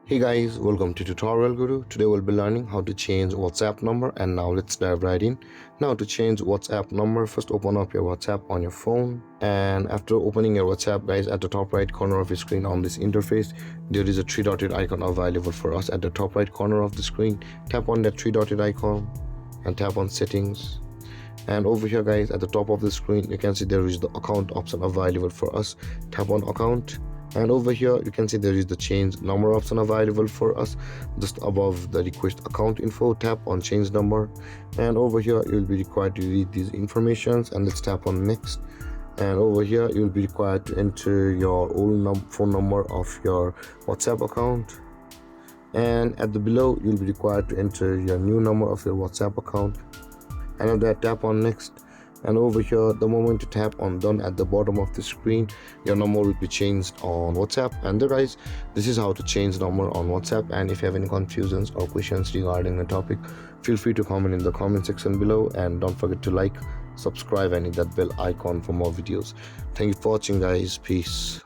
Hey guys, welcome to Tutorial Guru. Today we'll be learning how to change WhatsApp number, and now let's dive right in. Now to change WhatsApp number, first open up your WhatsApp on your phone, and after opening your WhatsApp, guys, at the top right corner of your screen on this interface, there is a three dotted icon available for us at the top right corner of the screen. Tap on that three dotted icon and tap on settings. And over here, guys, at the top of the screen, you can see there is the account option available for us. Tap on account, and over here you can see there is the change number option available for us just above the request account info. Tap on change number, and over here you will be required to read these informations, and let's tap on next. And over here you will be required to enter your old phone number of your WhatsApp account, and at the below you'll be required to enter your new number of your WhatsApp account. And after that, tap on next, and over here the moment you tap on done at the bottom of the screen, your number will be changed on WhatsApp. And there, guys, this is how to change number on WhatsApp. And if you have any confusions or questions regarding the topic, feel free to comment in the comment section below, and don't forget to like, subscribe, and hit that bell icon for more videos. Thank you for watching, guys. Peace.